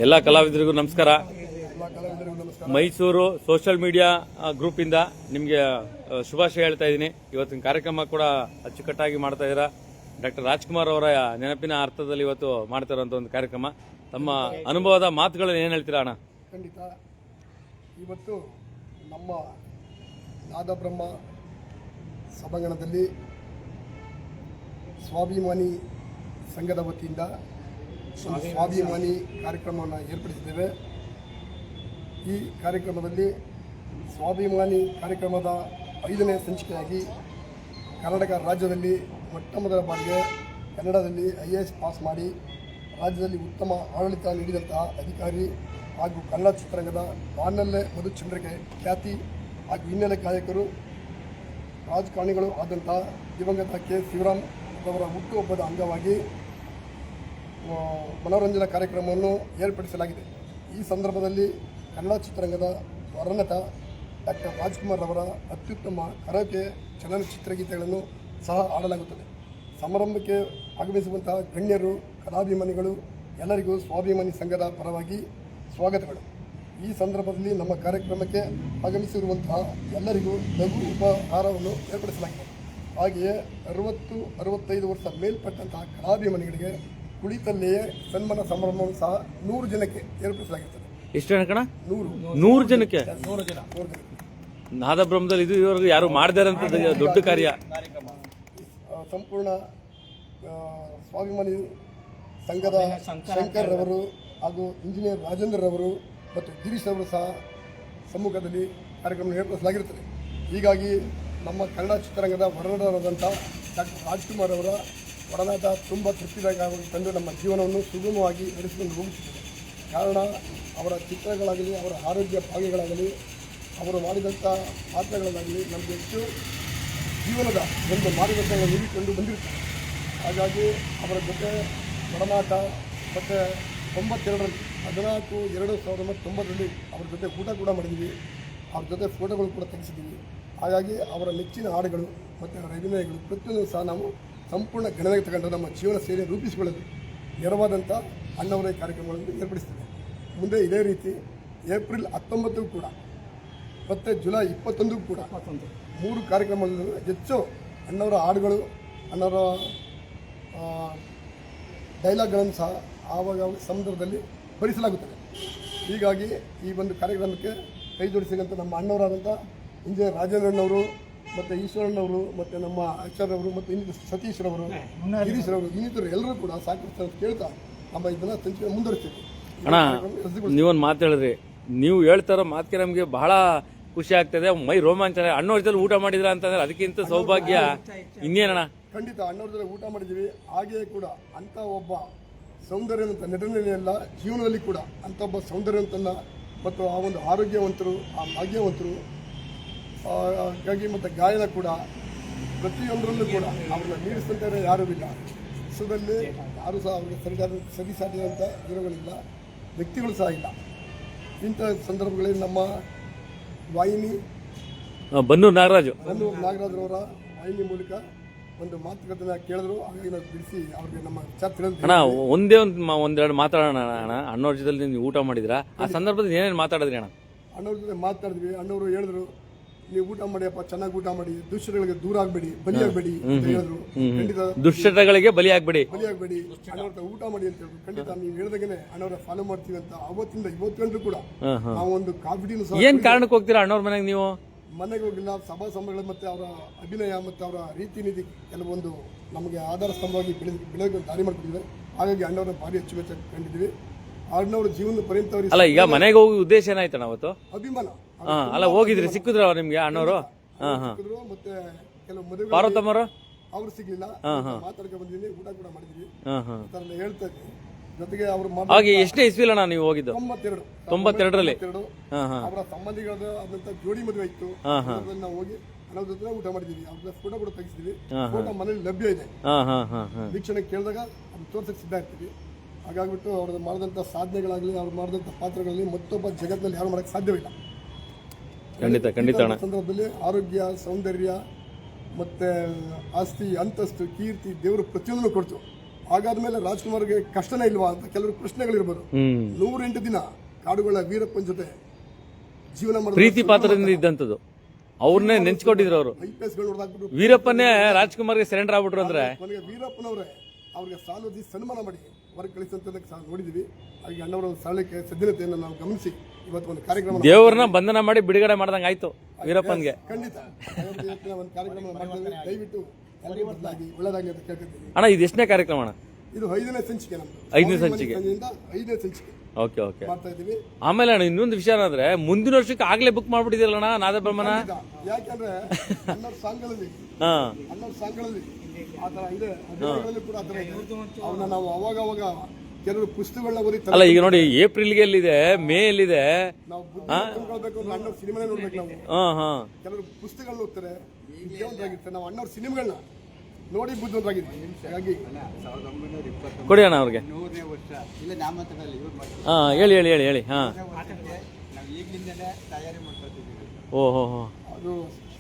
ಎಲ್ಲ ಕಲಾವಿದರಿಗೂ ನಮಸ್ಕಾರ. Mysuru social media group ಇಂದ ನಿಮಗೆ ಶುಭಾಶಯ ಹೇಳ್ತಾ ಇದ್ದೀನಿ. ಇವತ್ತಿನ ಕಾರ್ಯಕ್ರಮ ಕೂಡ ಅಚ್ಚುಕಟ್ಟಾಗಿ ಮಾಡ್ತಾ ಇದ್ದೀರಾ. ಡಾಕ್ಟರ್ ರಾಜ್ಕುಮಾರ್ ಅವರ ನೆನಪಿನ ಅರ್ಥದಲ್ಲಿ ಇವತ್ತು ಮಾಡ್ತಾ ಇರುವಂತ ಒಂದು ಕಾರ್ಯಕ್ರಮ. ತಮ್ಮ ಅನುಭವದ ಮಾತುಗಳನ್ನು ಏನ್ ಹೇಳ್ತೀರಾ ಅಣ್ಣ? ಖಂಡಿತ ಇವತ್ತು ನಮ್ಮ ನಾದಬ್ರಹ್ಮ ಸಭಾಂಗಣದಲ್ಲಿ ಸ್ವಾಭಿಮಾನಿ ಸಂಘದ ವತಿಯಿಂದ ಸ್ವಾಭಿಮಾನಿ ಕಾರ್ಯಕ್ರಮವನ್ನು ಏರ್ಪಡಿಸಿದ್ದೇವೆ. ಈ ಕಾರ್ಯಕ್ರಮದಲ್ಲಿ ಸ್ವಾಭಿಮಾನಿ ಕಾರ್ಯಕ್ರಮದ 5ನೇ ಸಂಚಿಕೆಯಾಗಿ ಕರ್ನಾಟಕ ರಾಜ್ಯದಲ್ಲಿ ಮೊಟ್ಟಮೊದಲ ಬಾರಿಗೆ ಕನ್ನಡದಲ್ಲಿ IAS ಪಾಸ್ ಮಾಡಿ ರಾಜ್ಯದಲ್ಲಿ ಉತ್ತಮ ಆಡಳಿತ ನೀಡಿದಂತಹ ಅಧಿಕಾರಿ ಹಾಗೂ ಕನ್ನಡ ಚಿತ್ರರಂಗದ ಬಾನಲ್ಲೆ ಮಧುಚಂದ್ರಿಕೆ ಖ್ಯಾತಿ ಹಾಗೂ ಹಿನ್ನೆಲೆ ಗಾಯಕರು ರಾಜಕಾರಣಿಗಳು ಆದಂತಹ ದಿವಂಗತ ಕೆ ಶಿವರಾಮ್ ಅವರ ಹುಟ್ಟುಹಬ್ಬದ ಅಂಗವಾಗಿ ಮನೋರಂಜನಾ ಕಾರ್ಯಕ್ರಮವನ್ನು ಏರ್ಪಡಿಸಲಾಗಿದೆ. ಈ ಸಂದರ್ಭದಲ್ಲಿ ಕನ್ನಡ ಚಿತ್ರರಂಗದ ವರ್ಣತ ಡಾಕ್ಟರ್ ರಾಜ್ಕುಮಾರ್ ಅವರ ಅತ್ಯುತ್ತಮ ಕರಾಕೆ ಚಲನಚಿತ್ರಗೀತೆಗಳನ್ನು ಸಹ ಆಡಲಾಗುತ್ತದೆ. ಸಮಾರಂಭಕ್ಕೆ ಆಗಮಿಸುವಂತಹ ಗಣ್ಯರು, ಕಲಾಭಿಮಾನಿಗಳು ಎಲ್ಲರಿಗೂ ಸ್ವಾಭಿಮಾನಿ ಸಂಘದ ಪರವಾಗಿ ಸ್ವಾಗತಗಳು. ಈ ಸಂದರ್ಭದಲ್ಲಿ ನಮ್ಮ ಕಾರ್ಯಕ್ರಮಕ್ಕೆ ಆಗಮಿಸಿರುವಂತಹ ಎಲ್ಲರಿಗೂ ಲಘು ಉಪಹಾರವನ್ನು ಏರ್ಪಡಿಸಲಾಗಿದೆ. ಹಾಗೆಯೇ 60-65 ವರ್ಷ ಮೇಲ್ಪಟ್ಟಂತಹ ಕಲಾಭಿಮಾನಿಗಳಿಗೆ ಕುಳಿತಲ್ಲಿಯೇ ಸನ್ಮಾನ ಸಮಾರಂಭವನ್ನು ಸಹ 100 ಜನಕ್ಕೆ ಏರ್ಪಡಿಸಲಾಗುತ್ತದೆ. ಎಷ್ಟು ಜನ ಕಣ? 100 ಜನಕ್ಕೆ. 100 ಜನ ನಾದಬ್ರಹ್ಮದಲ್ಲಿ ಇದು ಇವರೆಗೂ ಯಾರು ಮಾಡಿದಾರಂತ ದೊಡ್ಡ ಕಾರ್ಯ. ಸಂಪೂರ್ಣ ಸ್ವಾಭಿಮಾನಿ ಸಂಘದ ಶಂಕರ್ ರವರು ಹಾಗೂ ಇಂಜಿನಿಯರ್ ರಾಜೇಂದ್ರ ರವರು ಮತ್ತು ಗಿರೀಶ್ ಅವರು ಸಹ ಸಮ್ಮುಖದಲ್ಲಿ ಕಾರ್ಯಕ್ರಮ ಏರ್ಪಡಿಸಲಾಗಿರುತ್ತದೆ. ಹೀಗಾಗಿ ನಮ್ಮ ಕನ್ನಡ ಚಿತ್ರರಂಗದ ಹೊರಡರಾದಂಥ ಡಾಕ್ಟರ್ ರಾಜ್ಕುಮಾರ್ ಅವರ ಒಡನಾಟ ತುಂಬ ತೃಪ್ತಿದಾಯಕವಾಗಿ ತಂದು ನಮ್ಮ ಜೀವನವನ್ನು ಸುಗಮವಾಗಿ ನಡೆಸಿಕೊಂಡು ಹೋಗುತ್ತಿದೆ. ಕಾರಣ ಅವರ ಚಿತ್ರಗಳಾಗಲಿ, ಅವರ ಆರೋಗ್ಯ ಭಾಗ್ಯಗಳಾಗಲಿ, ಅವರು ಮಾಡಿದಂಥ ಪಾತ್ರಗಳಾಗಲಿ ನಮಗೆ ಹೆಚ್ಚು ಜೀವನದ ಒಂದು ಮಾರ್ಗದರ್ಶನ ನೀಡಿಕೊಂಡು ಬಂದಿರುತ್ತದೆ. ಹಾಗಾಗಿ ಅವರ ಜೊತೆ ಒಡನಾಟ ಮತ್ತು 92ರಲ್ಲಿ 14/2/1990ರಲ್ಲಿ ಅವ್ರ ಜೊತೆ ಊಟ ಕೂಡ ಮಾಡಿದ್ದೀವಿ. ಅವ್ರ ಜೊತೆ ಫೋಟೋಗಳು ಕೂಡ ತೆಗೆಸಿದ್ದೀವಿ. ಹಾಗಾಗಿ ಅವರ ನೆಚ್ಚಿನ ಹಾಡುಗಳು ಮತ್ತು ಅವರ ಅಭಿನಯಗಳು ಪ್ರತಿಯೊಂದು ಸಹ ನಾವು ಸಂಪೂರ್ಣ ಗಣನೆಗೆ ತಗೊಂಡು ನಮ್ಮ ಜೀವನ ಶೈಲಿ ರೂಪಿಸಿಕೊಳ್ಳಲು ನೆರವಾದಂಥ ಅಣ್ಣವರ ಕಾರ್ಯಕ್ರಮಗಳನ್ನು ಏರ್ಪಡಿಸ್ತೇವೆ. ಮುಂದೆ ಇದೇ ರೀತಿ ಏಪ್ರಿಲ್ 19 ಕೂಡ ಮತ್ತು ಜುಲೈ 21 ಕೂಡ 3 ಕಾರ್ಯಕ್ರಮಗಳನ್ನು ಹೆಚ್ಚು ಅಣ್ಣವರ ಹಾಡುಗಳು, ಅಣ್ಣವರ ಡೈಲಾಗ್ಗಳನ್ನು ಸಹ ಆವಾಗ ಸಂದರ್ಭದಲ್ಲಿ ಭರಿಸಲಾಗುತ್ತದೆ. ಹೀಗಾಗಿ ಈ ಒಂದು ಕಾರ್ಯಕ್ರಮಕ್ಕೆ ಕೈ ಜೋಡಿಸಿದಂಥ ನಮ್ಮ ಅಣ್ಣವರಾದಂಥ ಇಂಜಿನಿಯರ್ ರಾಜೇಂದ್ರಣ್ಣವರು ಮತ್ತು ಈಶ್ವರಣ್ಣವರು ಮತ್ತು ನಮ್ಮ ಅಕ್ಷರವರು ಮತ್ತು ಇನ್ನಿತರ ಸತೀಶ್ರವರು, ಗಿರೀಶ್ರವರು, ಇನ್ನಿತರು ಎಲ್ಲರೂ ಕೂಡ ಸಾಕಷ್ಟು ಅಂತ ಕೇಳ್ತಾ ನಮ್ಮ ಇದನ್ನು ಸಂಚಿಕೆ ಮುಂದುವರಿಸ್ತೀವಿ. ಅಣ್ಣ, ನೀವೊಂದು ಮಾತು ಹೇಳಿದ್ರಿ. ನೀವು ಹೇಳ್ತಾರೋ ಮಾತಿಗೆ ನಮಗೆ ಬಹಳ ಖುಷಿ ಆಗ್ತದೆ, ಮೈ ರೋಮಾಂಚನ. ಅಣ್ಣವ್ರ ಜೊತೆ ಊಟ ಮಾಡಿದ್ರ ಅಂತಂದ್ರೆ ಅದಕ್ಕಿಂತ ಸೌಭಾಗ್ಯ ಇನ್ನೇನಣ್ಣ? ಖಂಡಿತ ಅಣ್ಣವ್ರ ಜೊತೆ ಊಟ ಮಾಡಿದ್ದೀವಿ. ಹಾಗೆಯೇ ಕೂಡ ಅಂಥ ಒಬ್ಬ ಸೌಂದರ್ಯವಂತ ನಟನೆಯಲ್ಲ, ಜೀವನದಲ್ಲಿ ಕೂಡ ಅಂಥ ಒಬ್ಬ ಸೌಂದರ್ಯವಂತನ ಮತ್ತು ಆ ಒಂದು ಆರೋಗ್ಯವಂತರು, ಆ ಭಾಗ್ಯವಂತರು, ಹಾಗಾಗಿ ಮತ್ತು ಗಾಯನ ಕೂಡ ಪ್ರತಿಯೊಂದರಲ್ಲೂ ಕೂಡ ಅವ್ರನ್ನ ಮೀರಿಸಿದಂತೆ ಯಾರೂ ಇಲ್ಲ. ವಿಶ್ವದಲ್ಲಿ ಯಾರೂ ಸಹ ಅವ್ರಿಗೆ ಸರಿಸಾಟಿದಂಥ ಹೀರೋಗಳಿಲ್ಲ, ವ್ಯಕ್ತಿಗಳು ಸಹ ಇಲ್ಲ. ಇಂಥ ಸಂದರ್ಭಗಳಲ್ಲಿ ನಮ್ಮ ವಾಹಿನಿ ಬನ್ನೂರು ನಾಗರಾಜ್ರವರ ವಾಹಿನಿ ಮೂಲಕ ಒಂದು ಮಾತುಕತೆನ ಕೇಳಿದ್ರು. ಹಾಗಾಗಿ ನಾವು ಬಿಡಿಸಿ ಅವ್ರಿಗೆ ನಮ್ಮ ವಿಚಾರ ತಿಳಿದು ಅಣ್ಣ ಒಂದೆರಡು ಮಾತಾಡೋಣ ಅಣ್ಣ. ಅಣ್ಣವ್ರ ಜೊತೆ ನೀವು ಊಟ ಮಾಡಿದ್ರ, ಆ ಸಂದರ್ಭದಲ್ಲಿ ಏನೇನು ಮಾತಾಡಿದ್ರಿ ಅಣ್ಣ? ಅಣ್ಣವ್ರ ಜೊತೆ ಮಾತಾಡಿದ್ವಿ. ಅಣ್ಣವರು ಹೇಳಿದ್ರು, ನೀವು ಊಟ ಮಾಡಿಯಪ್ಪ, ಚೆನ್ನಾಗಿ ಊಟ ಮಾಡಿ, ದುಶ್ಚಟಗಳಿಗೆ ದೂರ ಆಗಬೇಡಿ, ಬಲಿಯಾಗಬೇಡಿ ಅಂತ ಹೇಳಿದ್ರು. ಖಂಡಿತ ದುಶ್ಚಟಗಳಿಗೆ ಬಲಿಯಾಗಬೇಡಿ ಅಣ್ಣವ್ರ ಊಟ ಮಾಡಿ ಅಂತ ಹೇಳಿದ್ರು. ಖಂಡಿತ ನೀವು ಹೇಳಿದಾಗೇನೆ ಅಣ್ಣವ್ರ ಫಾಲೋ ಮಾಡ್ತೀವಿ ಅಂತ ಅವತ್ತಿಂದ ಇವತ್ತು ಗಂಟು ಕೂಡ ನಾವು ಒಂದು ಕಾಫಿ ಸಹ. ಏನ್ ಕಾರಣಕ್ಕೆ ಹೋಗ್ತೀರಾ ಅಣ್ಣವ್ರ ಮನೆಗೆ? ನೀವು ಮನೆಗೆ ಹೋಗಿಲ್ಲ. ಸಭಾ ಸಮಾರಂಭಗಳು ಮತ್ತು ಅವರ ಅಭಿನಯ ಮತ್ತು ಅವರ ರೀತಿ ನೀತಿ ಕೆಲವೊಂದು ನಮಗೆ ಆಧಾರ ಸ್ತಂಭವಾಗಿ ಬೆಳೆದು ದಾರಿ ಮಾಡ್ಕೊಂಡಿದೆ. ಹಾಗಾಗಿ ಅಣ್ಣವ್ರನ್ನ ಭಾರಿ ಅಚ್ಚುಮೆಚ್ಚು ಕಂಡಿದ್ದೀವಿ. ಅಣ್ಣವ್ರ ಜೀವನ ಪರ್ಯಂತ ಅಲ್ಲ, ಈಗ ಮನೆಗೆ ಹೋಗಿ ಉದ್ದೇಶ ಏನಾಯ್ತಣ್ಣ ಅವತ್ತು? ಅಭಿಮಾನ. ಅಲ್ಲ, ಹೋಗಿದ್ರಿ, ಸಿಕ್ಕಿದ್ರ ನಿಮ್ಗೆ ಅಣ್ಣವರು? ಮತ್ತೆ ಕೆಲವು ಮದುವೆ ಪಾರ್ವತಮ್ಮರು ಅವ್ರು ಸಿಗ್ಲಿಲ್ಲ. ಮಾತಾಡ್ಕೊಂಡು ಬಂದಿದ್ದೀನಿ, ಊಟ ಕೂಡ ಮಾಡಿದ್ವಿ. ಹೇಳ್ತಾ ಇದ್ವಿ. ಜೊತೆಗೆ ಅವರು ಹಾಗೆ ಎಷ್ಟೇ ಇಸ್ವಿಲ್ ಅಣ್ಣ ನೀವು ಹೋಗಿದ್ದು? 92ರಲ್ಲಿ. ಅವರ ಸಂಬಂಧಿಗಳಾದ ಆದಂತ ಜೋಡಿ ಮದುವೆ ಇತ್ತು. ನಾವು ಹೋಗಿ ಅಣ್ಣವ್ರ ಜೊತೆ ಊಟ ಮಾಡಿದೀವಿ. ಅವ್ರ ಫೋಟೋ ಕೂಡ ತೆಗಿಸಿದ್ವಿ. ಫೋಟೋ ಮನೇಲಿ ಲಭ್ಯ ಇದೆ. ವೀಕ್ಷಣೆ ಕೇಳಿದಾಗ ಅದು ತೋರ್ಸಕ್ಕೆ ಸಿದ್ಧ ಇರ್ತೀವಿ. ಹಾಗಾಗ್ಬಿಟ್ಟು ಅವ್ರದ್ದು ಮಾಡಿದಂಥ ಸಾಧನೆಗಳಾಗಲಿ, ಅವ್ರು ಮಾಡಿದಂಥ ಪಾತ್ರಗಳಲ್ಲಿ ಮತ್ತೊಬ್ಬ ಜಗತ್ತಿನಲ್ಲಿ ಯಾರು ಮಾಡೋಕ್ಕೆ ಸಾಧ್ಯವಿಲ್ಲ. ಖಂಡಿತ ಸಂದರ್ಭದಲ್ಲಿ ಆರೋಗ್ಯ, ಸೌಂದರ್ಯ ಮತ್ತು ಆಸ್ತಿ, ಅಂತಸ್ತು, ಕೀರ್ತಿ ದೇವರು ಪ್ರತಿಯೊಂದನ್ನು ಕೊಡ್ತು. ಹಾಗಾದ್ಮೇಲೆ ರಾಜ್ಕುಮಾರ್ಗೆ ಕಷ್ಟನೇ ಇಲ್ವಾ ಅಂತ ಕೆಲವರು ಪ್ರಶ್ನೆಗಳಿರ್ಬೋದು. 108 ದಿನ ಕಾಡುಗಳ ವೀರಪ್ಪನ ಜೊತೆ ಜೀವನ ಮಾಡಿದ ಪ್ರೀತಿ ಪಾತ್ರದಿಂದ ಇದ್ದಂಥದ್ದು, ಅವ್ರನ್ನೇ ನೆನ್ಸ್ಕೊಂಡಿದ್ರು ಅವರು. ಐಪಿಎಸ್ಗಳು ಹೊಡೆದಾಕ್ಬಿಟ್ಟು ವೀರಪ್ಪನೇ ರಾಜ್ಕುಮಾರ್ಗೆ ಸರೆಂಡರ್ ಆಗ್ಬಿಟ್ರು ಅಂದ್ರೆ ಕೊನೆಗೆ ವೀರಪ್ಪನವರೇ ಅವ್ರಿಗೆ ಸಾಲೋದಿ ಸನ್ಮಾನ ಮಾಡಿ ಹೊರಗೆ ಕಳಿಸಂತ ನೋಡಿದೀವಿ. ಹಾಗೆ ಅಣ್ಣವರ ಸಾಲಕ್ಕೆ ಸಜ್ಜನತೆಯನ್ನು ನಾವು ಗಮನಿಸಿ ಇವತ್ತು ಒಂದು ಕಾರ್ಯಕ್ರಮ ದೇವ್ರನ್ನ ಬಂಧನ ಮಾಡಿ ಬಿಡುಗಡೆ ಮಾಡ್ದಂಗೆ ಆಯ್ತು ವೀರಪ್ಪನ್ಗೆ. ಖಂಡಿತ ಒಂದು ಕಾರ್ಯಕ್ರಮ ಮಾಡಿದ್ರೆ ದಯವಿಟ್ಟು ಎಲ್ಲರಿಗೂ ಬದಲಾಗಿ ಒಳ್ಳೆದಾಗಿ ಅಂತ ಕೇಳ್ತಿದ್ದೀನಿ. ಅಣ್ಣ ಇದು ಎಷ್ಟನೇ ಕಾರ್ಯಕ್ರಮ ಅಣ್ಣ? ಇದು 5ನೇ ಸಂಚಿಕೆ ನಮ್ದು. 5ನೇ ಸಂಚಿಕೆ. 5ನೇ ಸಂಚಿಕೆ ಓಕೆ ಓಕೆ. ಮಾಡ್ತಾ ಇದೀವಿ. ಆಮೇಲೆ ಅಣ್ಣ ಇನ್ನೊಂದು ವಿಷಯ ಅಂದ್ರೆ ಮುಂದಿನ ವರ್ಷಕ್ಕೆ ಆಗ್ಲೇ ಬುಕ್ ಮಾಡ್ಬಿಟ್ಟಿದ್ದೀರಣ್ಣ ನಾದಬ್ರಹ್ಮನ. ಯಾಕಂದ್ರೆ 12 ಸಾಂಗ್ಗಳಲ್ಲಿ ಹಾ 12 ಸಾಂಗ್ಗಳಲ್ಲಿ ಆ ತರ ಇದೆ, ಹದಿನೈದರಲ್ಲಿ ಕೂಡ ಆ ತರ ಇದೆ. ಅವನ್ನ ನಾವು ಅವಾಗ ಕೆಲವರು ಪುಸ್ತಕಗಳನ್ನ ಓದಿ ಅಲ್ಲ ಈಗ ನೋಡಿ ಏಪ್ರಿಲ್ಗೆ ಎಲ್ಲಿದೆ, ಮೇ ಎಲ್ಲಿದೆ, ನಾವು ಬುದ್ಧಿ ತಿಳ್ಕೊಳ್ಬೇಕು ಅಂದ್ರೆ ಅಣ್ಣವ್ರ ಸಿನಿಮಾನೇ ನೋಡ್ಬೇಕು ನಾವು. ಕೆಲವರು ಪುಸ್ತಕಗಳನ್ನ ಓದ್ತಾರೆ, ವಿದ್ಯಾವಂತರಾಗಿರ್ತಾರೆ. ನಾವು ಅಣ್ಣವ್ರ ಸಿನಿಮಾಗಳನ್ನ ನೋಡಿ ಬುದ್ಧಿವಂತರಾಗಿದ್ವಿ. ಹಾಗಾಗಿ ಕೊಡಿ ಅಣ್ಣ ಅವ್ರಿಗೆ. 100ನೇ ವರ್ಷ ಇಲ್ಲ ನಾಮಕರಣದಲ್ಲಿ ಇವ್ರು ಮಾಡ್ತಾರೆ. ಹಾ ಹೇಳಿ ಹೇಳಿ ಹೇಳಿ ಹೇಳಿ. ಹಾ ನಾವು ಈಗಲಿಂದಲೇ ತಯಾರಿ ಮಾಡ್ತಾ ಇದ್ದೀವಿ. ಓಹೋ ಅದು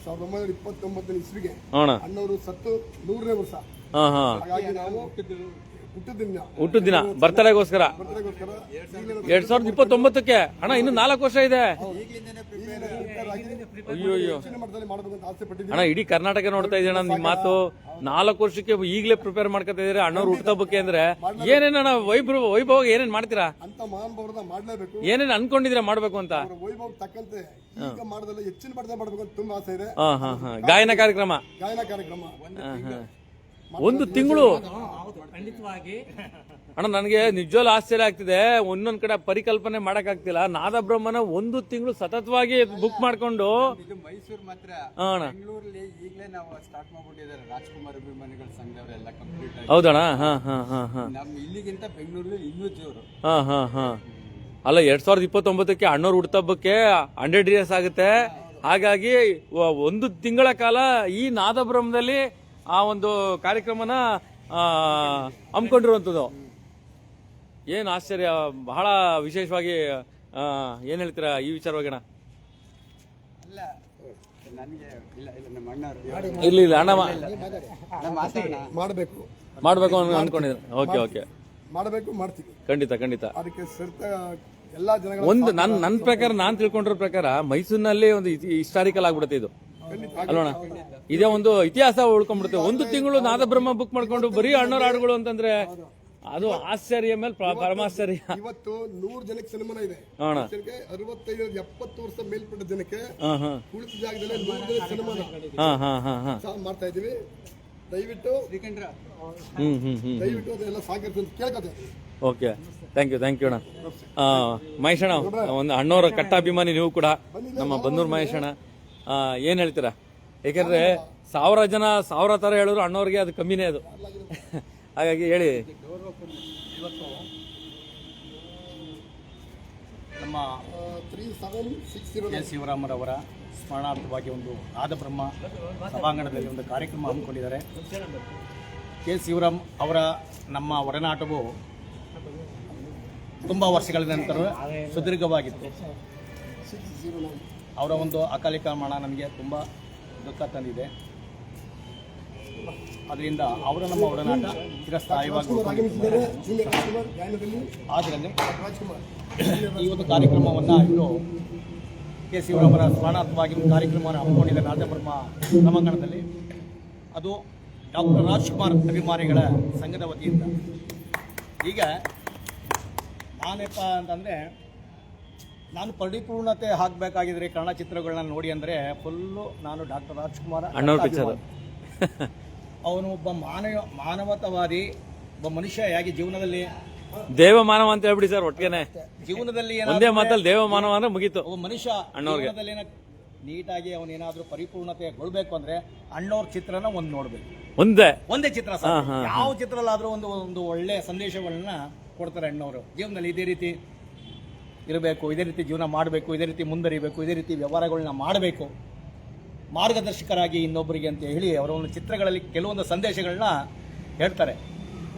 1929 ಇಸ್ವಿಗೆ ಅಣ್ಣ ಅಣ್ಣವರು ಸತ್ತು 100ನೇ ವರ್ಷ. ಹಾ ಹಾ ಹಾಗಾಗಿ ನಾವು ಹುಟ್ಟು ದಿನ ಬರ್ತಡೆಗೋಸ್ಕರ ಬರ್ತಡೆಗೋಸ್ಕರ 2029ಕ್ಕೆ ಅಣ್ಣ ಇನ್ನು 4 ವರ್ಷ ಇದೆ. ಈಗಲಿಂದಲೇ ಪ್ರಿಪೇರ್ ಅಯ್ಯೋ ಅಯ್ಯೋ ಮಟ್ಟದಲ್ಲಿ ಮಾಡಬೇಕು ಅಂತ ಆಸೆ ಪಟ್ಟಿದ್ದೀವಿ. ಅಣ್ಣ ಇಡೀ ಕರ್ನಾಟಕ ನೋಡ್ತಾ ಇದೀಯ ನಿಮ್ಮ ಮಾತು. 4 ವರ್ಷಕ್ಕೆ ಈಗಲೇ ಪ್ರಿಪೇರ್ ಮಾಡ್ಕೊತಾ ಇದೀರಿ ಅಣ್ಣವ್ರು ಹುಟ್ಟುಹಬ್ಬಕ್ಕೆ ಅಂದ್ರೆ. ಏನೇನ ವೈಭವ ಏನೇನ್ ಮಾಡ್ತೀರಾ ಅಂತ ಮಹಾನುಭಾವರನ್ನ ಮಾಡ್ಲೇಬೇಕು. ಏನೇನ್ ಅನ್ಕೊಂಡಿದೀರಾ ಮಾಡ್ಬೇಕು ಅಂತ? ಅವರ ವೈಭವ ತಕ್ಕಂತೆ ಈಗ ಮಾಡದಲ್ಲ ಹೆಚ್ಚಿನ ಮಟ್ಟದಲ್ಲಿ ಮಾಡ್ಬೇಕು ಅಂತ ತುಂಬಾ ಆಸೆ ಇದೆ. ಗಾಯನ ಕಾರ್ಯಕ್ರಮ. ಒಂದು ತಿಂಗಳು ಅಣ್ಣ ನನಗೆ ನಿಜವಾಗ್ಲೂ ಆಶ್ಚರ್ಯ ಆಗ್ತಿದೆ. ಒಂದೊಂದ್ ಕಡೆ ಪರಿಕಲ್ಪನೆ ಮಾಡಕ್ ಆಗ್ತಿಲ್ಲ. ನಾದಬ್ರಹ್ಮನ 1 ತಿಂಗಳು ಸತತವಾಗಿ ಬುಕ್ ಮಾಡ್ಕೊಂಡು ಇದು ಮೈಸೂರು ಮಾತ್ರ, ಬೆಂಗಳೂರಲ್ಲಿ ಈಗಲೇ ನಾವು ಸ್ಟಾರ್ಟ್ ಮಾಡ್ಬಿಟ್ಟಿದ್ದಾರೆ. ರಾಜ್ಕುಮಾರ್ ಅಭಿಮಾನಿಗಳ ಸಂಘದವರೆಲ್ಲ ಕಂಪ್ಲೀಟ್ ಆಗಿ. ಹೌದಣ್ಣ. ನಮ್ಮ ಇಲ್ಲಿಗಿಂತ ಬೆಂಗಳೂರಲ್ಲಿ ಇನ್ನೂ ಜೋರು. ಅಲ್ಲ 2029ಕ್ಕೆ ಅಣ್ಣವ್ರ ಹುಟ್ಟುಹಬ್ಬಕ್ಕೆ 100 ಇಯರ್ಸ್ ಆಗುತ್ತೆ. ಹಾಗಾಗಿ 1 ತಿಂಗಳ ಕಾಲ ಈ ನಾದಬ್ರಹ್ಮದಲ್ಲಿ ಆ ಒಂದು ಕಾರ್ಯಕ್ರಮನ ಹಮ್ಮಿಕೊಂಡಿರುವಂಥದ್ದು. ಏನು ಆಶ್ಚರ್ಯ, ಬಹಳ ವಿಶೇಷವಾಗಿ ಏನ್ ಹೇಳ್ತೀರಾ ಈ ವಿಚಾರವಾಗಿ ಅಣ್ಣ? ಅಲ್ಲ ನನಗೆ ಇಲ್ಲ ನಮ್ಮ ಅಣ್ಣವರು ಇಲ್ಲ ಅಣ್ಣ ಮಾತಾಡೋಣ. ಮಾಡಬೇಕು ಅನ್ಕೊಂಡಿದ್ದೀನಿ. ಓಕೆ ಓಕೆ ಮಾಡಬೇಕು, ಮಾಡ್ತೀವಿ ಖಂಡಿತ. ಅದಕ್ಕೆ ಎಲ್ಲಾ ಜನಗಳ ಒಂದು ನನ್ನ ಪ್ರಕಾರ ನಾನ್ ತಿಳ್ಕೊಂಡಿರೋ ಪ್ರಕಾರ ಮೈಸೂರಿನಲ್ಲಿ ಒಂದು ಹಿಸ್ಟಾರಿಕಲ್ ಆಗ್ಬಿಡುತ್ತೆ ಇದು ಅಲ್ವಣ. ಇದೇ ಒಂದು ಇತಿಹಾಸ ಉಳ್ಕೊಂಡ್ಬಿಡುತ್ತೆ. 1 ತಿಂಗಳು ನಾದಬ್ರಹ್ಮ ಬುಕ್ ಮಾಡ್ಕೊಂಡು ಬರೀ ಅಣ್ಣವ್ರ ಹಾಡುಗಳು ಅಂತಂದ್ರೆ ಅದು ಆಶ್ಚರ್ಯ ಮೇಲೆ ಪರಮಾಶ್ಚರ್ಯ. ಇವತ್ತು 100 ಜನಕ್ಕೆ ಸನ್ಮಾನ ಇದೆ. 65-70 ವರ್ಷ ಮೇಲ್ಪಟ್ಟ ಜನಕ್ಕೆ ಕುಳಿತ ಜಾಗದಲ್ಲಿ 100 ಜನ ಸನ್ಮಾನ ಮಾಡ್ತಾ ಇದೀವಿ. ದಯವಿಟ್ಟು ಅದೆಲ್ಲ ಸಹಕರಿಸಿ ಅಂತ ಕೇಳ್ಕೊತೇವೆ. ಓಕೆ ಥ್ಯಾಂಕ್ ಯು ಅಣ್ಣ. ಮಹೇಶ್ ಅಣ್ಣ ಒಂದು ಅಣ್ಣವ್ರ ಕಟ್ಟಾಭಿಮಾನಿ ನೀವು ಕೂಡ, ನಮ್ಮ ಬನ್ನೂರು ಮಹೇಶ್ ಅಣ್ಣ. ಏನ್ ಹೇಳ್ತೀರಾ? ಯಾಕಂದ್ರೆ 1000 ಜನ 1000 ತರ ಹೇಳಿದ್ರು ಅಣ್ಣವ್ರಿಗೆ ಅದು ಕಮ್ಮಿನೇ ಅದು. ಹಾಗಾಗಿ ಹೇಳಿ. ಇವತ್ತು ನಮ್ಮ 3760 ಕೆ ಶಿವರಾಮರವರ ಸ್ಮರಣಾರ್ಥವಾಗಿ ಒಂದು ನಾದಬ್ರಹ್ಮ ಸಭಾಂಗಣದಲ್ಲಿ ಒಂದು ಕಾರ್ಯಕ್ರಮ ಹಮ್ಮಿಕೊಂಡಿದ್ದಾರೆ. ಕೆ ಶಿವರಾಮ್ ಅವರ ನಮ್ಮ ಒಡನಾಟವು ತುಂಬ ವರ್ಷಗಳ ನಂತರ ಸುದೀರ್ಘವಾಗಿತ್ತು. ಅವರ ಒಂದು ಅಕಾಲಿಕ ಮರಣ ನಮಗೆ ತುಂಬ ದುಃಖ ತಂದಿದೆ. ಅದರಿಂದ ಅವರ ನಮ್ಮ ಒಡನಾಟ ಚಿರಸ್ಥಾಯಿವಾಗಿ ಆದ್ದರಿಂದ ಈ ಒಂದು ಕಾರ್ಯಕ್ರಮವನ್ನು ಇವರು ಕೆ ಶಿವರಾಮರ ಸ್ಮರಣಾರ್ಥವಾಗಿ ಒಂದು ಕಾರ್ಯಕ್ರಮವನ್ನು ಹಮ್ಮಿಕೊಂಡಿದ್ದಾರೆ ನಾದಬ್ರಹ್ಮ ಸಭಾಂಗಣದಲ್ಲಿ. ಅದು ಡಾಕ್ಟರ್ ರಾಜ್ಕುಮಾರ್ ಅಭಿಮಾನಿಗಳ ಸಂಘದ ವತಿಯಿಂದ. ಈಗ ನಾನೇಪ್ಪ ಅಂತಂದರೆ ನಾನು ಪರಿಪೂರ್ಣತೆ ಹಾಕಬೇಕಾಗಿದ್ರೆ ಕನ್ನಡ ಚಿತ್ರಗಳನ್ನ ನೋಡಿ ಅಂದರೆ ಫುಲ್ಲು ನಾನು ಡಾಕ್ಟರ್ ರಾಜ್ಕುಮಾರ್ ಅವನು ಒಬ್ಬ ಮಾನವತಾವಾದಿ, ಒಬ್ಬ ಮನುಷ್ಯ ಹೇಗೆ ಜೀವನದಲ್ಲಿ ದೇವ ಮಾನವ ಅಂತ ಹೇಳ್ಬಿಡಿ ಸರ್. ಒಟ್ಟಿಗೆ ಜೀವನದಲ್ಲಿ ಒಂದೇ ಮಾತಲ್ಲಿ ದೇವ ಮಾನವ ಅಂದ್ರೆ ಮುಗೀತು. ಒಬ್ಬ ಮನುಷ್ಯ ಜೀವನದಲ್ಲಿ ನೀಟಾಗಿ ಅವನೇನಾದ್ರೂ ಪರಿಪೂರ್ಣತೆಗೊಳ್ಬೇಕು ಅಂದ್ರೆ ಅಣ್ಣವ್ರ ಚಿತ್ರನ ಒಂದು ನೋಡ್ಬೇಕು. ಒಂದೇ ಚಿತ್ರ ಯಾವ ಚಿತ್ರಲ್ಲಾದ್ರೂ ಒಂದು ಒಳ್ಳೆ ಸಂದೇಶಗಳನ್ನ ಕೊಡ್ತಾರೆ ಅಣ್ಣವರು. ಜೀವನದಲ್ಲಿ ಇದೇ ರೀತಿ ಇರಬೇಕು, ಇದೇ ರೀತಿ ಜೀವನ ಮಾಡಬೇಕು, ಇದೇ ರೀತಿ ಮುಂದರಿಬೇಕು, ಇದೇ ರೀತಿ ವ್ಯವಹಾರಗಳನ್ನ ಮಾಡಬೇಕು, ಮಾರ್ಗದರ್ಶಕರಾಗಿ ಇನ್ನೊಬ್ಬರಿಗೆ ಅಂತ ಹೇಳಿ ಅವರ ಒಂದು ಚಿತ್ರಗಳಲ್ಲಿ ಕೆಲವೊಂದು ಸಂದೇಶಗಳನ್ನ ಹೇಳ್ತಾರೆ.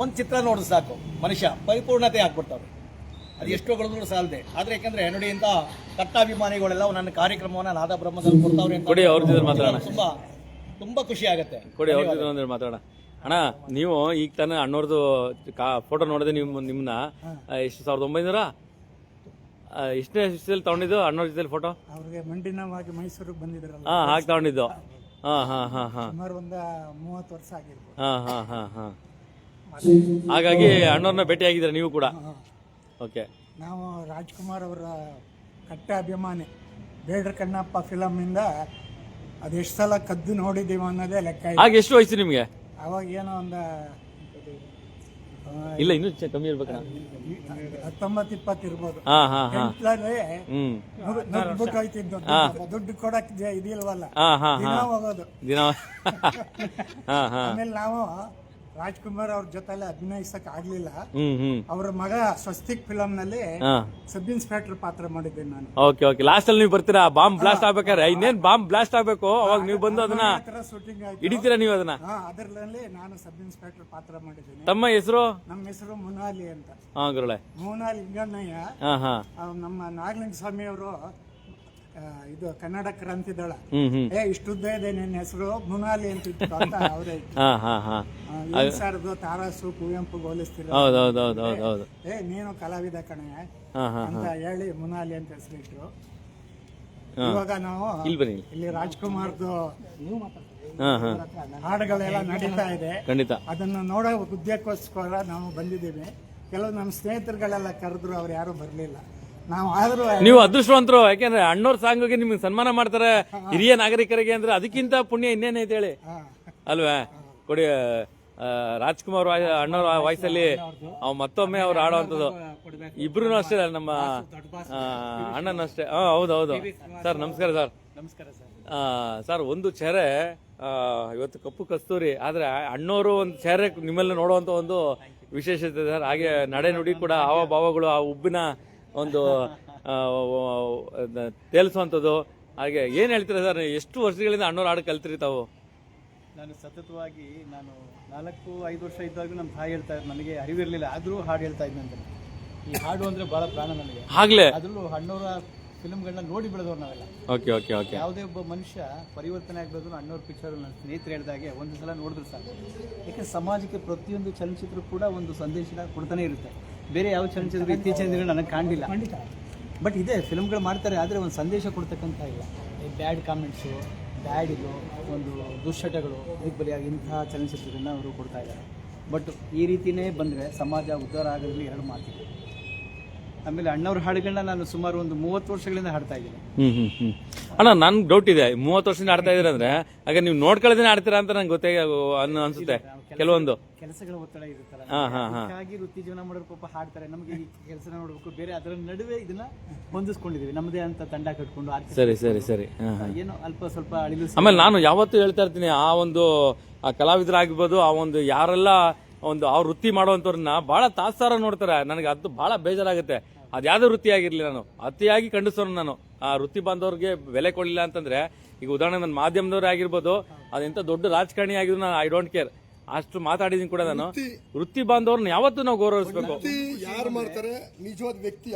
ಒಂದು ಚಿತ್ರ ನೋಡಿದ್ರೆ ಸಾಕು ಮನುಷ್ಯ ಪರಿಪೂರ್ಣತೆ ಆಗ್ಬಿಡ್ತಾರೆ. ಅದು ಎಷ್ಟೋ ಗಳಿದ್ರು ಸಾಲದೆ. ಆದ್ರೆ ಯಾಕಂದ್ರೆ ನೋಡಿ ಇಂಥ ಕಟ್ಟಾಭಿಮಾನಿಗಳೆಲ್ಲ ನನ್ನ ಕಾರ್ಯಕ್ರಮವನ್ನು ನಾದಬ್ರಹ್ಮದಲ್ಲಿ ಕೊಡ್ತಾವ್ರೆ ಅಂತ ತುಂಬಾ ಖುಷಿ ಆಗುತ್ತೆ. ಕೊಡಿ ಅವ್ರ ಜೊತೆ ಮಾತಾಡೋಣ. ಅಣ್ಣ ನೀವು ಈಗ ತಾನೇ ಅಣ್ಣವ್ರದ್ದು ಫೋಟೋ ನೋಡಿದೆ ನಿಮ್ಮನ್ನ ಎಷ್ಟು 1900 ಎಷ್ಟನೇ ಇಷ್ಟದಲ್ಲಿ ತಗೊಂಡಿದ್ದು ಅಣ್ಣವ್ರ ಜೊತೆ ಫೋಟೋ? ಅವ್ರಿಗೆ ಮಂಡಿನವಾಗಿ ಮೈಸೂರಿಗೆ ಬಂದಿದ್ರಲ್ಲ, ಹಾಗೆ ತಗೊಂಡಿದ್ದು. ಸುಮಾರು ಒಂದು 30 ವರ್ಷ ಆಗಿರ್ಬೋದು. ಹಾಗಾಗಿ ಅಣ್ಣವ್ರನ್ನ ಭೇಟಿ ಆಗಿದ್ದೀರಾ ನೀವು ಕೂಡ? ಓಕೆ. ನಾವು ರಾಜ್ಕುಮಾರ್ ಅವರ ಕಟ್ಟ ಅಭಿಮಾನಿ. ಬೇಡ್ರ ಕಣ್ಣಪ್ಪ ಫಿಲಮ್ನಿಂದ ಅದೆಷ್ಟು ಸಲ ಕದ್ದು ನೋಡಿದ್ದೀವಿ ಅನ್ನೋದೇ ಲೆಕ್ಕ ಇದೆ. ಆಗ ಎಷ್ಟು ವಯಸ್ಸು ನಿಮ್ಗೆ? ಅವಾಗ ಏನೋ ಒಂದು ಇಲ್ಲ ಇನ್ನೂ ಕಮ್ಮಿ ಇರ್ಬೇಕಣ್ಣ. 19-20 ಇರ್ಬೋದು. ಹೋಯ್ತಿದ್ದು ದುಡ್ಡು ಕೊಡಕ್ ಇದಿಲ್ವಲ್ಲ, ದಿನ ಹೋಗೋದು. ಆಮೇಲೆ ನಾವು ರಾಜ್ಕುಮಾರ್ ಅವ್ರ ಜೊತೆಲೆ ಅಭಿನಯಿಸಕ್ ಆಗ್ಲಿಲ್ಲ. ಅವ್ರ ಮಗ ಸ್ವಸ್ತಿಕ್ ಫಿಲಂ ನಲ್ಲಿ ಸಬ್ ಇನ್ಸ್ಪೆಕ್ಟರ್ ಪಾತ್ರ ಮಾಡಿದ್ದೇನೆ ನಾನು. Okay okay. ಲಾಸ್ಟ್ ಅಲ್ಲಿ ನೀವು ಬರ್ತೀರಾ ಬಾಂಬ್ ಬ್ಲಾಸ್ಟ್ ಆಗ್ಬೇಕಾದ್ರೆ? ಇನ್ನೇನ್ ಬಾಂಬ್ ಬ್ಲಾಸ್ಟ್ ಆಗ್ಬೇಕು ಅವಾಗ ನೀವು ಬಂದು ಅದನ್ನ ಶೂಟಿಂಗ್ ಹಿಡಿತೀರಾ ನೀವು ಅದನ್ನ? ಅದರಲ್ಲಿ ನಾನು ಸಬ್ ಇನ್ಸ್ಪೆಕ್ಟರ್ ಪಾತ್ರ ಮಾಡಿದ್ದೇನೆ. ತಮ್ಮ ಹೆಸರು? ನಮ್ಮ ಹೆಸರು ಮುನಾಲಿ ಅಂತ. ಗುರುಳೆ ಮುನಾಲಿ ಲಿಂಗಣ್ಣಯ್ಯ. ನಮ್ಮ ನಾಗಲಿಂಗ ಸ್ವಾಮಿ ಅವರು ಇದು ಕನ್ನಡ ಕ್ರಾಂತಿ ದಳ. ಇಷ್ಟುದ್ದ ಇದೆ ನಿನ್ನ ಹೆಸರು ಮುನಾಲಿ ಅಂತ ಇತ್ತು ಅಂತ ಅವರೇ ಸರ್ದು ತಾರಾಸು ಕುವೆಂಪು ಹೋಲಿಸ್ತಿರ. ನೀನು ಕಲಾವಿದ ಕಣೆ ಅಂತ ಹೇಳಿ ಮುನಾಲಿ ಅಂತ ಹೆಸರಿಟ್ರು. ಇವಾಗ ನಾವು ಇಲ್ಲಿ ರಾಜ್ಕುಮಾರ್ದು ಹಾಡುಗಳೆಲ್ಲ ನಡೀತಾ ಇದೆ. ಅದನ್ನ ನೋಡೋ ಉದ್ದೇಶಕ್ಕೋಸ್ಕರ ನಾವು ಬಂದಿದ್ದೀವಿ. ಕೆಲವು ನಮ್ಮ ಸ್ನೇಹಿತರುಗಳೆಲ್ಲ ಕರೆದ್ರು, ಅವ್ರು ಯಾರು ಬರ್ಲಿಲ್ಲ. ನಾವು ಆದ್ರೂ ನೀವು ಅದೃಷ್ಟವಂತರು. ಯಾಕೆಂದ್ರೆ ಅಣ್ಣವ್ರ ಸಾಂಗ್ಗೆ ನಿಮ್ಗೆ ಸನ್ಮಾನ ಮಾಡ್ತಾರೆ ಹಿರಿಯ ನಾಗರಿಕರಿಗೆ, ಅಂದ್ರೆ ಅದಕ್ಕಿಂತ ಪುಣ್ಯ ಇನ್ನೇನೈತೆ ಹೇಳಿ ಅಲ್ವಾ? ಕೊಡಿ ರಾಜ್ಕುಮಾರ್ ಅಣ್ಣವ್ರ ವಾಯ್ಸಲ್ಲಿ ಮತ್ತೊಮ್ಮೆ ಅವ್ರು ಆಡೋವಂಥದ್ದು. ಇಬ್ರು ಅಷ್ಟೇ, ನಮ್ಮ ಅಣ್ಣನ ಅಷ್ಟೇ. ಹೌದೌದು ಸರ್. ನಮಸ್ಕಾರ ಸರ್. ನಮಸ್ಕಾರ ಸರ್. ಸರ್, ಒಂದು ಚೇರೆ ಇವತ್ತು ಕಪ್ಪು ಕಸ್ತೂರಿ, ಆದ್ರೆ ಅಣ್ಣವರು ಒಂದು ಚೇರೆ ನಿಮ್ಮಲ್ಲಿ ನೋಡುವಂತ ಒಂದು ವಿಶೇಷತೆ ಸರ್. ಹಾಗೆ ನಡೆ ನುಡಿ ಕೂಡ ಹಾವ ಭಾವಗಳು, ಆ ಉಬ್ಬಿನ ಒಂದು ತೇಲಿಸುವಂಥದ್ದು. ಹಾಗೆ ಏನ್ ಹೇಳ್ತೀರಾ ಸರ್? ಎಷ್ಟು ವರ್ಷಗಳಿಂದ ಅಣ್ಣವ್ರ ಹಾಡು ಕಲ್ತಿರಿ ತಾವು? ನಾನು ಸತತವಾಗಿ 4-5 ವರ್ಷ ಇದ್ದಾಗ ನಮ್ಮ ತಾಯಿ ಹೇಳ್ತಾ ಇದ್ರು, ನನಗೆ ಅರಿವಿರಲಿಲ್ಲ, ಆದ್ರೂ ಹಾಡು ಹೇಳ್ತಾ ಇದ್ದಂತೆ. ಈ ಹಾಡು ಅಂದ್ರೆ ಬಹಳ ಪ್ರಾಣ ನನಗೆ. ಆಗ್ಲೇ ಅದ್ರಲ್ಲೂ ಅಣ್ಣವರ ಫಿಲ್ಮ್ಗಳನ್ನ ನೋಡಿ ಬೆಳೆದವ್ರು ನಾವೆಲ್ಲ. Okay okay okay. ಯಾವುದೇ ಒಬ್ಬ ಮನುಷ್ಯ ಪರಿವರ್ತನೆ ಆಗಬೇಕು ಅಣ್ಣವ್ರ ಪಿಕ್ಚರ್ ನನ್ನ ಸ್ನೇಹಿತರು ಹೇಳಿದಾಗೆ ಒಂದು ಸಲ ನೋಡಿದ್ರು ಸಾಕು. ಯಾಕಂದ್ರೆ ಸಮಾಜಕ್ಕೆ ಪ್ರತಿಯೊಂದು ಚಲನಚಿತ್ರ ಕೂಡ ಒಂದು ಸಂದೇಶ ಕೊಡ್ತಾನೆ ಇರುತ್ತೆ. ಬೇರೆ ಯಾವ ಚಲನಚಿತ್ರ ಇತ್ತೀಚಿನ ದಿನಗಳು ನನಗೆ ಕಾಣಲಿಲ್ಲ. ಬಟ್ ಇದೆ, ಫಿಲ್ಮ್ಗಳು ಮಾಡ್ತಾರೆ, ಆದರೆ ಒಂದು ಸಂದೇಶ ಕೊಡ್ತಕ್ಕಂಥ ಇಲ್ಲ. ಬ್ಯಾಡ್ ಕಾಮೆಂಟ್ಸು, ಬ್ಯಾಡ್ ಇದು ಒಂದು ದುಶ್ಚಟಗಳು ಬಲಿಯಾಗಿ ಇಂತಹ ಚಲನಚಿತ್ರಗಳನ್ನ ಅವರು ಕೊಡ್ತಾ ಇದ್ದಾರೆ. ಬಟ್ ಈ ರೀತಿಯೇ ಬಂದರೆ ಸಮಾಜ ಉದ್ಧಾರ ಆಗೋದ್ರಲ್ಲಿ ಎರಡು ಮಾತಿದೆ. ಆಮೇಲೆ ಅಣ್ಣವ್ರ ಹಾಡುಗಳನ್ನ ನಾನು ಸುಮಾರು ಒಂದು 30 ವರ್ಷಗಳಿಂದ ಹಾಡ್ತಾ ಇದ್ದೀನಿ. ಅಣ್ಣ, ನನ್ ಡೌಟ್ ಇದೆ, 30 ವರ್ಷದಿಂದ ಆಡ್ತಾ ಇದ್ದೀರಾ ಅಂದ್ರೆ ಹಾಗೆ ನೀವು ನೋಡ್ಕೊಳ್ಳೋದೇನೆ ಆಡ್ತೀರಾ ಅಂತ ನಂಗೆ ಗೊತ್ತೇ ಅನ್ಸುತ್ತೆ. ಕೆಲವೊಂದು ಕೆಲಸಗಳ ಒತ್ತಡ ಇರುತ್ತಲ್ಲ, ಹಾಗಾಗಿ ವೃತ್ತಿ ಜೀವನ ಮಾಡೋರು ಪಾಪ ಹಾಡ್ತಾರೆ. ನಮಗೆ ಈ ಕೆಲಸ ನೋಡ್ಬೇಕು, ಬೇರೆ ಅದರ ನಡುವೆ ಇದನ್ನ ಹೊಂದಿಸ್ಕೊಂಡಿದೀವಿ, ನಮ್ಮದೇ ಅಂತ ತಂಡ ಕಟ್ಕೊಂಡು. ಸರಿ ಸರಿ ಸರಿ. ಏನೋ ಅಲ್ಪ ಸ್ವಲ್ಪ ಅಳಿಲು. ಆಮೇಲೆ ನಾನು ಯಾವತ್ತೂ ಹೇಳ್ತಾ ಇರ್ತೀನಿ, ಆ ಒಂದು ಕಲಾವಿದರಾಗಿರ್ಬೋದು, ಆ ಒಂದು ಯಾರೆಲ್ಲ ಒಂದು ಅವ್ರ ವೃತ್ತಿ ಮಾಡುವಂತವ್ರನ್ನ ಬಹಳ ತಾತ್ಸಾರ ನೋಡ್ತಾರೆ. ನನಗೆ ಅದು ಬಹಳ ಬೇಜಾರಾಗುತ್ತೆ. ಅದ್ಯಾವ್ದು ವೃತ್ತಿ ಆಗಿರ್ಲಿ, ನಾನು ಅತಿಯಾಗಿ ಖಂಡಿಸೋನು. ನಾನು ಆ ವೃತ್ತಿ ಬಾಂಧವ್ರಿಗೆ ಬೆಲೆ ಕೊಡಲಿಲ್ಲ ಅಂತಂದ್ರೆ, ಈಗ ಉದಾಹರಣೆ ನನ್ನ ಮಾಧ್ಯಮದವ್ರೇ ಆಗಿರ್ಬೋದು, ಅದೆಂತ ದೊಡ್ಡ ರಾಜಕಾರಣಿ ಆಗಿದ್ರು, ನಾನು ಐ ಡೋಂಟ್ ಕೇರ್, ಅಷ್ಟು ಮಾತಾಡಿದೀನಿ ಕೂಡ. ನಾನು ವೃತ್ತಿ ಬಾಂಧವ್ರನ್ನ ಯಾವತ್ತೂ ನಾವು ಗೌರವಿಸಬೇಕು. ಯಾರು ಮಾಡ್ತಾರೆ ನಿಜವಾದ ವ್ಯಕ್ತಿ,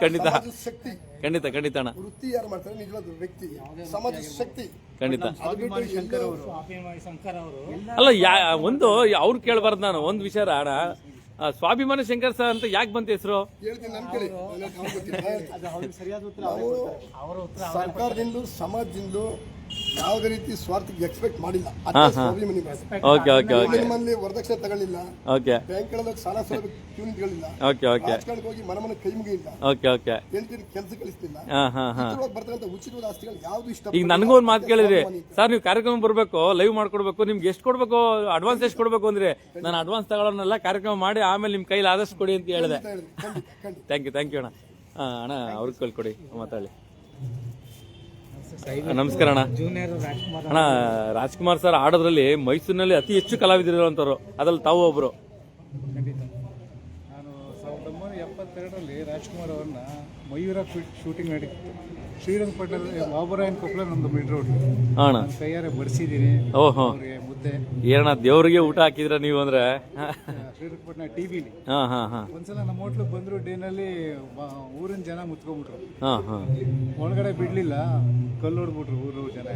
ಖಂಡಿತ ಶಕ್ತಿ. ಖಂಡಿತ ಖಂಡಿತ ಅಣ್ಣ. ವೃತ್ತಿ ಯಾರು ಮಾಡ್ತಾರೆ ನಿಜವಾದ ವ್ಯಕ್ತಿ, ಸಮಾಜ ಶಕ್ತಿ. ಖಂಡಿತ. ಶಂಕರ್ ಅವರು ಅಲ್ಲ, ಒಂದು ಅವ್ರು ಕೇಳಬಾರ್ದು. ನಾನು ಒಂದು ವಿಚಾರ ಅಣ್ಣ, ಸ್ವಾಭಿಮಾನಿ ಶಂಕರ್ ಸರ್ ಅಂತ ಯಾಕೆ ಬಂತ ಹೆಸರು? ಸರ್ಕಾರದಿಂದ ಸಮಾಜದಿಂದ ಯಾವುದೇ ರೀತಿ ಸ್ವಾರ್ಥಕ್ಕೆ ಎಕ್ಸ್ಪೆಕ್ಟ್ ಮಾಡಿಲ್ಲ. ನಿಮ್ಮಲ್ಲಿ ವರದಕ್ಷಿಣೆ ತಗೊಳ್ಳಿಲ್ಲ, ಬ್ಯಾಂಕ್ಗಳಲ್ಲಿ ಸಾಲ ಸೌಲಭ್ಯ ಕ್ಯೂ ನಿಂತ್ಕೊಳ್ಳಿಲ್ಲ, ರಾಜಕಾರಣಕ್ಕೆ ಹೋಗಿ ಮನಮನ ಕೈ ಮುಗಿಯಿಲ್ಲ, ಹೆಂಡತಿ ಕೆಲಸ ಕಳಿಸ್ತಿಲ್ಲ. ಬರ್ತಕ್ಕಂಥ ಉಚಿತವಾದ ಆಸ್ತಿಗಳು ಯಾವ್ದು ಇಷ್ಟ. ಈಗ ನನಗೂ ಒಂದು ಮಾತು ಕೇಳಿದ್ರಿ ಸರ್, ನೀವು ಕಾರ್ಯಕ್ರಮ ಬರ್ಬೇಕು, ಲೈವ್ ಮಾಡ್ಕೊಡ್ಬೇಕು, ನಿಮ್ಗೆ ಎಷ್ಟು ಕೊಡ್ಬೇಕು, ಅಡ್ವಾನ್ಸ್ ಎಷ್ಟು ಕೊಡ್ಬೇಕು ಅಂದ್ರೆ, ನಾನು ಅಡ್ವಾನ್ಸ್ ತಗೊಳ್ಳೋನೆಲ್ಲ ಕಾರ್ಯಕ್ರಮ ಮಾಡಿ ಆಮೇಲೆ ನಿಮ್ ಕೈಲಿ ಆದಷ್ಟು ಕೊಡಿ ಅಂತ ಹೇಳಿದೆ. ಥ್ಯಾಂಕ್ ಯು ಅಣ್ಣ. ಅಣ್ಣ ಅವ್ರಿಗೆ ಕಳ್ಕೊಡಿ, ಮಾತಾಡಿ. ನಮಸ್ಕಾರ ಅಣ್ಣ. ಅಣ್ಣ, ರಾಜ್ಕುಮಾರ್ ಸರ್ ಆಡೋದ್ರಲ್ಲಿ ಮೈಸೂರಿನಲ್ಲಿ ಅತಿ ಹೆಚ್ಚು ಕಲಾವಿದರಿರುವಂತವ್ರು, ಅದ್ರಲ್ಲಿ ತಾವು ಒಬ್ರು. ನಾನು 1972ರಲ್ಲಿ ರಾಜ್ಕುಮಾರ್ ಅವ್ರನ್ನ ಮಯೂರ ಶೂಟಿಂಗ್ ನಡೀತಿತ್ತು ಶ್ರೀರಂಗಪಟ್ಟಣದಲ್ಲಿ. ಬಾಬುರಾಯನ್ ಕೊಪ್ಪಳ ನಮ್ದು ಮಿಡ್ ರೋಡ್. ಕೈಯಾರೆ ಬಡಿಸಿದೀನಿ ಅವ್ರಿಗೆ ಮುದ್ದೆ. ಏನಣ್ಣ ದೇವ್ರಿಗೆ ಊಟ ಹಾಕಿದ್ರ ನೀವು ಅಂದ್ರೆ? ಶ್ರೀರಂಗಪಟ್ಟಣ ಟಿವಿಲಿ ಒಂದ್ಸಲ ನಮ್ಮ ಹೋಟ್ಲಿಗೆ ಬಂದ್ರು. ಡೇನಲ್ಲಿ ಊರಿನ ಜನ ಮುತ್ಕೊಂಡ್ಬಿಟ್ರು, ಒಳಗಡೆ ಬಿಡ್ಲಿಲ್ಲ, ಕಲ್ಲು ಹೊಡ್ಬಿಟ್ರು ಊರು ಜನ.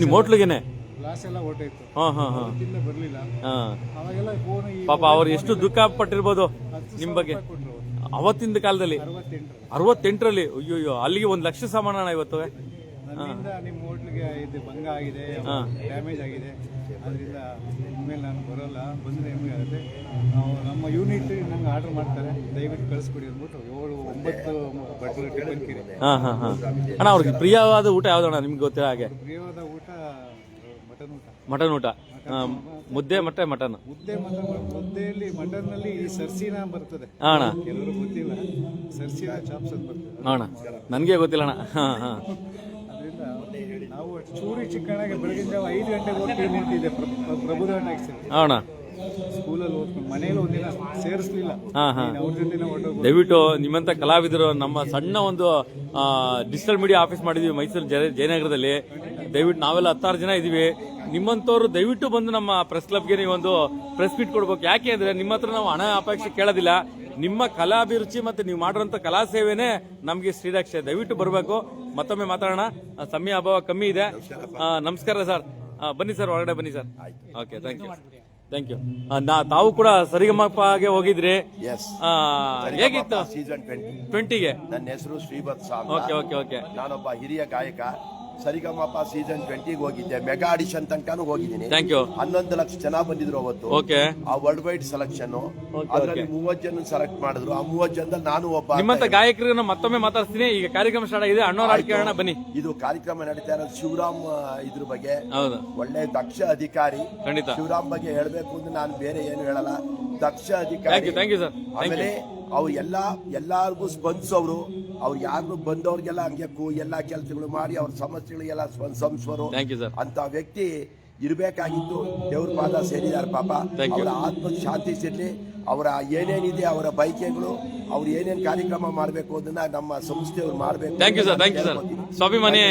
ನಿಮ್ ಹೋಟ್ಲಿಗೆನೆ ಗ್ಲಾಸ್ ಎಲ್ಲ ಹೊರಟೋಯ್ತು, ಹಾ ಹಾ ಹಾ ತಿಂದ ಬರ್ಲಿಲ್ಲ. ಹಾ ಅವಾಗೆಲ್ಲ ಫೋನ್ ಪಾಪ ಅವ್ರು ಎಷ್ಟು ದುಃಖ ಪಟ್ಟಿರ್ಬೋದು ನಿಮ್ ಬಗ್ಗೆ ಕೊಟ್ರು ಅವತ್ತಿನ ಕಾಲದಲ್ಲಿ. 68ರಲ್ಲಿ ಅಯ್ಯೋ ಅಲ್ಲಿಗೆ 1 ಲಕ್ಷ ಸಾಮಾನ ಇವತ್ತು. ನನ್ನಿಂದ ನಿಮ್ಮ ಹೋಟ್ಲಿಗೆ ಇದು ಭಂಗ ಆಗಿದೆ, ಡ್ಯಾಮೇಜ್ ಆಗಿದೆ, ಅದರಿಂದ ಇನ್ಮೇಲೆ ನಾನು ಬರೋಲ್ಲ, ಬಂದರೆ ನಿಮಗೆ ಆಗುತ್ತೆ. ನಾವು ನಮ್ಮ ಯೂನಿಟ್ ನಂಗೆ ಆರ್ಡರ್ ಮಾಡ್ತಾರೆ, ದಯವಿಟ್ಟು ಕಳಿಸ್ಬಿಡಿ ಅಂದ್ಬಿಟ್ಟು 7-9 ಬಟ್ಲು ಟಿಫನ್ ಕಿರಿ. ಹಾ ಹಾ ಹಾ ಅಣ್ಣ ಅವ್ರಿಗೆ ಪ್ರಿಯವಾದ ಊಟ ಯಾವ್ದಣ್ಣ ನಿಮ್ಗೆ ಗೊತ್ತಿರೋ ಹಾಗೆ? ಪ್ರಿಯವಾದ ಊಟ ಮಟನ್ ಊಟ. ಮಟನ್ ಊಟ, ಮುದ್ದೆ ಮತ್ತೆ ಮಟನ್. ಮುದ್ದೆ ಮುದ್ದೆಯಲ್ಲಿ ಮಟನ್ನಲ್ಲಿ ಈ ಸರ್ಸಿನ ಬರ್ತದೆ, ಅಣ್ಣ ಕೆಲವರು ಗೊತ್ತಿಲ್ಲ, ಸರ್ಸಿನ ಚಾಪ್ಸ್ ಅಂತ ಬರ್ತದೆ. ಅಣ್ಣ ನನಗೆ ಗೊತ್ತಿಲ್ಲ ಅಣ್ಣ. ಹಾ ಹಾ ಅದರಿಂದ ನಾವು ಚೂರಿ ಚಿಕ್ಕಣಗೆ ಬೆಳಗಿನ ಜಾವ 5 ಗಂಟೆಗೆ ಹೋಗಿ ನಿಂತಿದ್ದೆ ಪ್ರಭುದೇವ ಟ್ಯಾಕ್ಸಿ. ಅಣ್ಣ ಸ್ಕೂಲಲ್ಲಿ ಓದ್ಕೊಂಡು ಮನೇಲಿ ಒಂದಿನ ಸೇರಿಸ್ಲಿಲ್ಲ, ಹಾ ಹಾ ಅವ್ರ ಜೊತೆ ಹೊರಟೋಗ್ಬೋದು. ದಯವಿಟ್ಟು ನಿಮ್ಮಂತ ಕಲಾವಿದರು ನಮ್ಮ ಸಣ್ಣ ಒಂದು ಡಿಜಿಟಲ್ ಮೀಡಿಯಾ ಆಫೀಸ್ ಮಾಡಿದೀವಿ ಮೈಸೂರು ಜಯನಗರದಲ್ಲಿ. ದಯವಿಟ್ಟು ನಾವೆಲ್ಲ 16 ಜನ ಇದೀವಿ. ನಿಮ್ಮಂತವ್ರು ದಯವಿಟ್ಟು ಬಂದು ನಮ್ಮ ಪ್ರೆಸ್ ಕ್ಲಬ್ಗೆ ನೀವೊಂದು ಪ್ರೆಸ್ ಮೀಟ್ ಕೊಡ್ಬೇಕು. ಯಾಕೆ ಅಂದ್ರೆ ನಿಮ್ಮ ಹತ್ರ ನಾವು ಹಣ ಅಪೇಕ್ಷೆ ಕೇಳೋದಿಲ್ಲ. ನಿಮ್ಮ ಕಲಾಭಿರುಚಿ ಮತ್ತೆ ನೀವು ಮಾಡಿರೋಂಥ ಕಲಾ ಸೇವೆನೇ ನಮಗೆ ಶ್ರೀರಕ್ಷೆ. ದಯವಿಟ್ಟು ಬರಬೇಕು. ಮತ್ತೊಮ್ಮೆ ಮಾತಾಡೋಣ, ಸಮಯ ಅಭಾವ ಕಮ್ಮಿ ಇದೆ. ನಮಸ್ಕಾರ ಸರ್, ಬನ್ನಿ ಸರ್, ಹೊರಗಡೆ ಬನ್ನಿ ಸರ್. Okay, thank you. ತಾವು ಕೂಡ ಸರಿಗಮಪ್ಪಗೆ ಹೋಗಿದ್ರಿ, ಹೇಗಿತ್ತು? ಸೀಸನ್ 20ಗೆ ನನ್ನ ಹೆಸರು ಶ್ರೀವತ್ಸ ಅಂತ. Okay okay okay. ನಾನೊಬ್ಬ ಹಿರಿಯ ಗಾಯಕ. ಸರಿಗಮಪ ಸೀಸನ್ 20ಗೆ ಹೋಗಿದ್ದೆ, ಮೆಗಾ ಆಡಿಷನ್ ತನಕನೂ ಹೋಗಿದ್ದೀನಿ. Thank you. 11 ಲಕ್ಷ ಜನ ಬಂದಿದ್ರು ಅವತ್ತು. ಓಕೆ. ಆ ವರ್ಲ್ಡ್ ವೈಡ್ ಸೆಲೆಕ್ಷನ್, ಅದರಲ್ಲಿ 30 ಜನ ಸೆಲೆಕ್ಟ್ ಮಾಡಿದ್ರು. ಆ 30 ಜನದಲ್ಲಿ ನಾನು ಒಬ್ಬ. ನಿಮ್ಮಂತ ಗಾಯಕರನ್ನ ಮತ್ತೊಮ್ಮೆ ಮಾತಾಡ್ತೀನಿ. ಈಗ ಕಾರ್ಯಕ್ರಮ ಸ್ಟಾರ್ಟ್ ಆಗಿದೆ, ಅಣ್ಣವ್ರ ಹಾಡು ಕೇಳೋಣ ಬನ್ನಿ. ಇದು ಕಾರ್ಯಕ್ರಮ ನಡೀತಾ ಇರೋದು ಶಿವರಾಮ್ ಇದ್ರ ಬಗ್ಗೆ. ಹೌದು, ಒಳ್ಳೆ ದಕ್ಷ ಅಧಿಕಾರಿ. ಖಂಡಿತ ಶಿವರಾಮ್ ಬಗ್ಗೆ ಹೇಳ್ಬೇಕು ಅಂದ್ರೆ ನಾನು ಬೇರೆ ಏನು ಹೇಳಲ್ಲ, ದಕ್ಷ ಅಧಿಕಾರಿ. Thank you sir. ಆಮೇಲೆ ಅವ್ರು ಎಲ್ಲಾರ್ಗು ಸ್ಪಂದಿಸೋರು. ಅವ್ರು ಯಾರು ಬಂದವ್ರಿಗೆಲ್ಲ ಹಂಗೆ ಎಲ್ಲಾ ಕೆಲಸಗಳು ಮಾಡಿ ಅವ್ರ ಸಮಸ್ಯೆಗಳಿಗೆಲ್ಲ ಸ್ಪಂದಿಸೋರು. Thank you sir. ಅಂತ ವ್ಯಕ್ತಿ ಇರಬೇಕಾಗಿತ್ತು. ದೇವ್ರ ಪಾದ ಸೇರಿದಾರೆ ಪಾಪ. ಅವರ ಆತ್ಮ ಶಾಂತಿ ಸಿರ್ಲಿ. ಅವರ ಏನೇನಿದೆ ಅವರ ಬೈಕೆಗಳು, ಅವ್ರು ಏನೇನ್ ಕಾರ್ಯಕ್ರಮ ಮಾಡಬೇಕು ಅದನ್ನ ನಮ್ಮ ಸಂಸ್ಥೆಯವ್ರು ಮಾಡಬೇಕು. Thank you sir. Thank you sir. ಸ್ವಾಭಿಮಾನಿ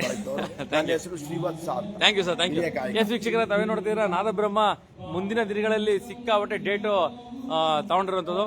ಬಳಸ್ತವ್ರು. ನನ್ನ ಹೆಸರು Shrivatsa. Thank you sir. Thank you. Yes ವೀಕ್ಷಕರ, ತಾವೇ ನೋಡ್ತೀರಾ ನಾದಬ್ರಹ್ಮ ಮುಂದಿನ ದಿನಗಳಲ್ಲಿ ಸಿಕ್ಕಾಪಟ್ಟೆ ಡೇಟು ತಗೊಂಡಿರುವಂಥದ್ದು.